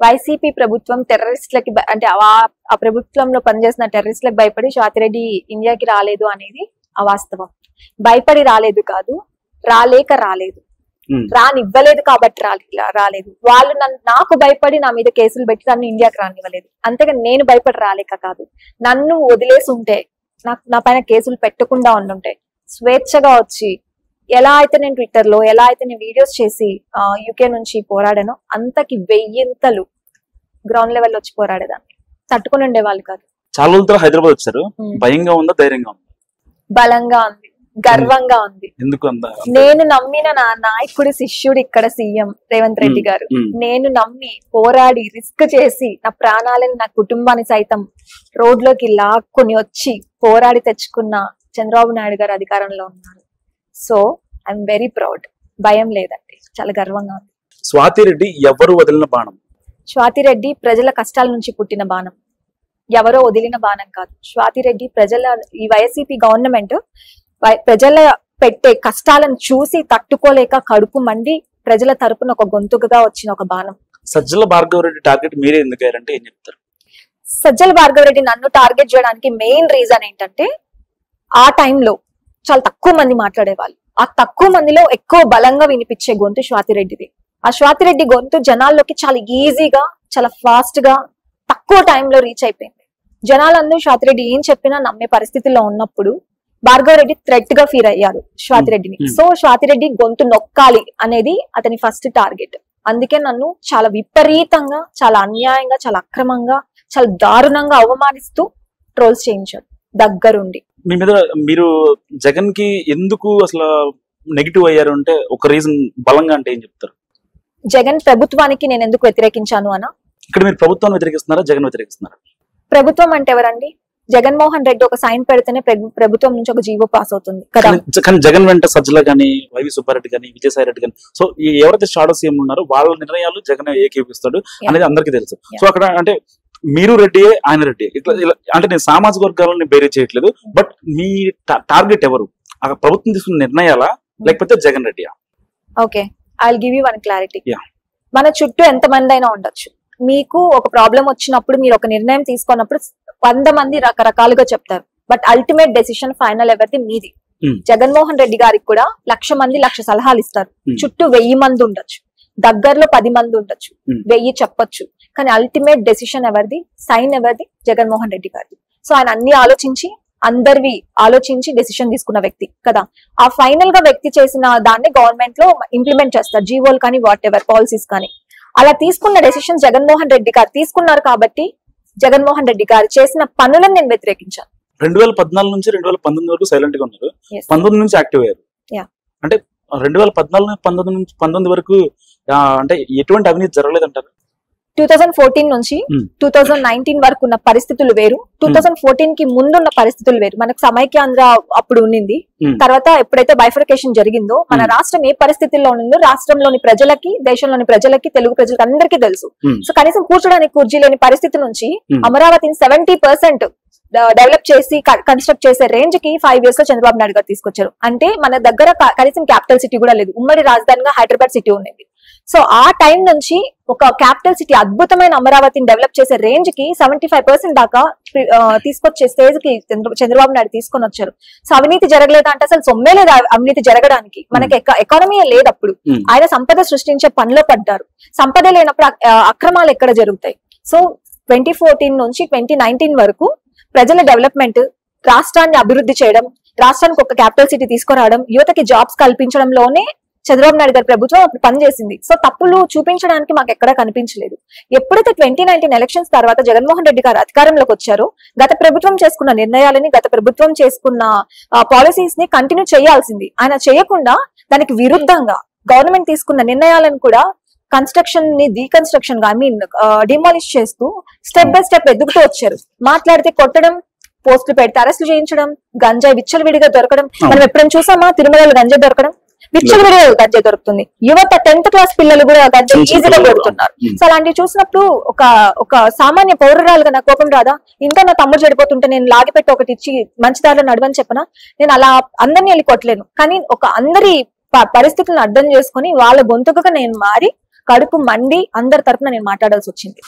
YCP ప్రభుత్వం టెర్రరిస్టులకి అంటే ఆ ప్రభుత్వంలో పనిచేసిన టెర్రరిస్టులకు భయపడి స్వాతిరెడ్డి ఇండియాకి రాలేదు అనేది అవాస్తవం. భయపడి రాలేదు కాదు, రాలేక రాలేదు, రానివ్వలేదు కాబట్టి రాలేదు. వాళ్ళు నాకు భయపడి నా మీద కేసులు పెట్టి నన్ను ఇండియాకి రానివ్వలేదు. అంతేగా నేను భయపడి రాలేక కాదు. నన్ను వదిలేసి ఉంటే, నా పైన కేసులు పెట్టకుండా ఉండుంటే, స్వేచ్ఛగా వచ్చి ఎలా అయితే నేను ట్విట్టర్ లో ఎలా అయితే నేను వీడియోస్ చేసి యూకే నుంచి పోరాడానో అంతకి 1000 గ్రౌండ్ లెవెల్ వచ్చి పోరాడేదాన్ని. తట్టుకుని ఉండేవాళ్ళు కాదు. చాలా రోజుల హైదరాబాద్ వచ్చారు. భయంగా ఉందా, ధైర్యంగా ఉందా? బలంగా ఉంది, గర్వంగా ఉంది. ఎందుకు? నేను నమ్మిన నా నాయకుడి శిష్యుడు ఇక్కడ సీఎం రేవంత్ రెడ్డి గారు. నేను నమ్మి పోరాడి రిస్క్ చేసి నా ప్రాణాలను నా కుటుంబాన్ని సైతం రోడ్లోకి లాక్కొని వచ్చి పోరాడి తెచ్చుకున్న చంద్రబాబు నాయుడు గారు అధికారంలో ఉన్నారు. So I'm very proud. భయం లేదండి, చాలా గర్వంగా ఉంది. స్వాతిరెడ్డి ఎవరు వదిలిన బాణం? స్వాతిరెడ్డి ప్రజల కష్టాల నుంచి పుట్టిన బాణం, ఎవరో వదిలిన బాణం కాదు. స్వాతిరెడ్డి ఈ వైసీపీ గవర్నమెంట్ ప్రజల పెట్టే కష్టాలను చూసి తట్టుకోలేక కడుపు మండి ప్రజల తరపున ఒక గొంతుకగా వచ్చిన ఒక బాణం. సజ్జల భార్గవరెడ్డి టార్గెట్ మీరే ఎందుకు అయ్యారంటే ఏం చెప్తారు? సజ్జల భార్గవరెడ్డి నన్ను టార్గెట్ చేయడానికి మెయిన్ రీజన్ ఏంటంటే, ఆ టైంలో చాలా తక్కువ మంది మాట్లాడేవాళ్ళు. ఆ తక్కువ మందిలో ఎక్కువ బలంగా వినిపించే గొంతు స్వాతిరెడ్డిది. ఆ స్వాతిరెడ్డి గొంతు జనాల్లోకి చాలా ఈజీగా, చాలా ఫాస్ట్ గా, తక్కువ టైంలో రీచ్ అయిపోయింది. జనాలందరూ స్వాతిరెడ్డి ఏం చెప్పినా నమ్మే పరిస్థితుల్లో ఉన్నప్పుడు భార్గవరెడ్డి థ్రెట్ గా ఫీల్ అయ్యారు స్వాతిరెడ్డిని. సో స్వాతిరెడ్డి గొంతు నొక్కాలి అనేది అతని ఫస్ట్ టార్గెట్. అందుకే నన్ను చాలా విపరీతంగా, చాలా అన్యాయంగా, చాలా అక్రమంగా, చాలా దారుణంగా అవమానిస్తూ ట్రోల్స్ చేయించారు దగ్గరుండి. మీ మీద మీరు జగన్ కి ఎందుకు అసలు నెగిటివ్ అయ్యారు అంటే ఒక రీజన్ బలంగా అంటే ఏం చెప్తారు? జగన్ ప్రభుత్వానికి నేను ఎందుకు వ్యతిరేకించాను అనా? ఇక్కడ మీరు ప్రభుత్వాన్ని వ్యతిరేకిస్తున్నారా, జగన్ వ్యతిరేకిస్తున్నారా? ప్రభుత్వం అంటే ఎవరండి? జగన్మోహన్ రెడ్డి ఒక సైన్ పెడితేనే ప్రభుత్వం నుంచి ఒక జీవో పాస్ అవుతుంది కదా. కానీ జగన్ వెంట సజ్జల గానీ, వైవి సుబ్బారెడ్డి గానీ, విజయసాయి రెడ్డి గానీ, సో ఎవరైతే షాడో సీఎం ఉన్నారో వాళ్ళ నిర్ణయాలు జగన్ ఏకీపిస్తాడు అనేది అందరికీ తెలుసు. సో అక్కడ అంటే మీరు రెడ్డియే, ఆయన రెడ్డి, ఇట్లా అంటే నేను సామాజిక వర్గాలను బేరే చేయట్లేదు. బట్ మీ టార్గెట్ ఎవరు? ప్రభుత్వం తీసుకున్న నిర్ణయాలా లేకపోతే జగన్ రెడ్డియా? Okay, I will give you one clarity. మన చుట్టూ ఎంత మంది అయినా ఉండొచ్చు. మీకు ఒక ప్రాబ్లం వచ్చినప్పుడు, మీరు ఒక నిర్ణయం తీసుకున్నప్పుడు 100 మంది రకరకాలుగా చెప్తారు. బట్ అల్టిమేట్ డెసిషన్ ఫైనల్ ఎవరిది? మీది. జగన్మోహన్ రెడ్డి గారికి కూడా 1,00,000 మంది 1,00,000 సలహాలు ఇస్తారు. చుట్టూ 1000 మంది ఉండొచ్చు, దగ్గరలో 10 మంది ఉండొచ్చు, 1000 చెప్పొచ్చు. కానీ అల్టిమేట్ డెసిషన్ ఎవరిది? సైన్ ఎవరిది? జగన్మోహన్ రెడ్డి గారిది. సో ఆయన అన్ని ఆలోచించి, అందరివి ఆలోచించి డెసిషన్ తీసుకున్న వ్యక్తి కదా. ఆ ఫైనల్ గా వ్యక్తి చేసిన దాన్ని గవర్నమెంట్ లో ఇంప్లిమెంట్ చేస్తారు, జీవోలు కానీ, వాట్ ఎవర్ పాలసీస్ కానీ. అలా తీసుకున్న డెసిషన్ జగన్మోహన్ రెడ్డి గారు తీసుకున్నారు కాబట్టి జగన్మోహన్ రెడ్డి గారు చేసిన పనులను నేను వ్యతిరేకించాను. 2014 నుంచి 2019 వరకు సైలెంట్ గా ఉన్నారు, 19 నుంచి యాక్టివ్ అయ్యారు. అంటే 2014-19 వరకు అంటే ఎటువంటి అవినీతి జరగలేదంటారు? 2014 నుంచి 2019 వరకు ఉన్న పరిస్థితులు వేరు, 2014 కి ముందున్న పరిస్థితులు వేరు. మనకు సమైక్యాంధ్ర అప్పుడు ఉన్నింది. తర్వాత ఎప్పుడైతే బైఫర్కేషన్ జరిగిందో మన రాష్ట్రం ఏ పరిస్థితుల్లో ఉందో రాష్ట్రంలోని ప్రజలకి, దేశంలోని ప్రజలకి, తెలుగు ప్రజలకి అందరికీ తెలుసు. సో కనీసం కూర్చోడానికి కుర్చీ లేని పరిస్థితి నుంచి అమరావతిని 70% డెవలప్ చేసి కన్స్ట్రక్ట్ చేసే రేంజ్ కి 5 years లో చంద్రబాబు నాయుడు గారు తీసుకొచ్చారు. అంటే మన దగ్గర కనీసం క్యాపిటల్ సిటీ కూడా లేదు, ఉమ్మడి రాజధానిగా హైదరాబాద్ సిటీ ఉండేది. సో ఆ టైం నుంచి ఒక క్యాపిటల్ సిటీ, అద్భుతమైన అమరావతిని డెవలప్ చేసే రేంజ్ కి 75% దాకా తీసుకొచ్చే స్టేజ్ కి చంద్రబాబు నాయుడు తీసుకొని వచ్చారు. సో అవినీతి జరగలేదా అంటే అసలు సొమ్మే లేదు అవినీతి జరగడానికి. మనకి ఎకానమీ లేదు అప్పుడు. ఆయన సంపద సృష్టించే పనిలో పడ్డారు. సంపద లేనప్పుడు అక్రమాలు ఎక్కడ జరుగుతాయి? సో 2014 నుంచి 2019 వరకు ప్రజల డెవలప్మెంట్, రాష్ట్రాన్ని అభివృద్ధి చేయడం, రాష్ట్రానికి ఒక క్యాపిటల్ సిటీ తీసుకురావడం, యువతకి జాబ్స్ కల్పించడంలోనే చంద్రబాబు నాయుడు గారి ప్రభుత్వం అప్పుడు పనిచేసింది. సో తప్పులు చూపించడానికి మాకు ఎక్కడా కనిపించలేదు. ఎప్పుడైతే 2019 ఎలక్షన్స్ తర్వాత జగన్మోహన్ రెడ్డి గారు అధికారంలోకి వచ్చారో గత ప్రభుత్వం చేసుకున్న నిర్ణయాలని, గత ప్రభుత్వం చేసుకున్న పాలసీస్ ని కంటిన్యూ చేయాల్సింది. ఆయన చేయకుండా దానికి విరుద్ధంగా గవర్నమెంట్ తీసుకున్న నిర్ణయాలను కూడా కన్స్ట్రక్షన్ ని డీకన్స్ట్రక్షన్ గా డిమాలిష్ చేస్తూ స్టెప్ బై స్టెప్ ఎదుగుతూ వచ్చారు. మాట్లాడితే కొట్టడం, పోస్టులు పెడితే అరెస్టులు చేయించడం, గంజాయి విచ్చలవిడిగా దొరకడం. మనం ఎప్పుడైనా చూసామా తిరుమలలో గంజాయి దొరకడం? విచ్చలవిడిగా గంజాయి దొరుకుతుంది. యువత 10th క్లాస్ పిల్లలు కూడా గంజాయి ఈజీగా దొరుకుతున్నారు. సో అలాంటివి చూసినప్పుడు ఒక సామాన్య పౌరురాలుగా నాకు కోపం రాదా? ఇంకా నా తమ్ముడు చెడిపోతుంటే నేను లాగిపెట్టి ఒకటి ఇచ్చి మంచి దారిలో నడవని చెప్పనా? నేను అలా అందరినీ వెళ్ళి కొట్టలేను. కానీ అందరి పరిస్థితులను అర్థం చేసుకుని వాళ్ళ గొంతుకగా నేను మారి కడుపు మండి అందరి తరపున నేను మాట్లాడాల్సి వచ్చింది.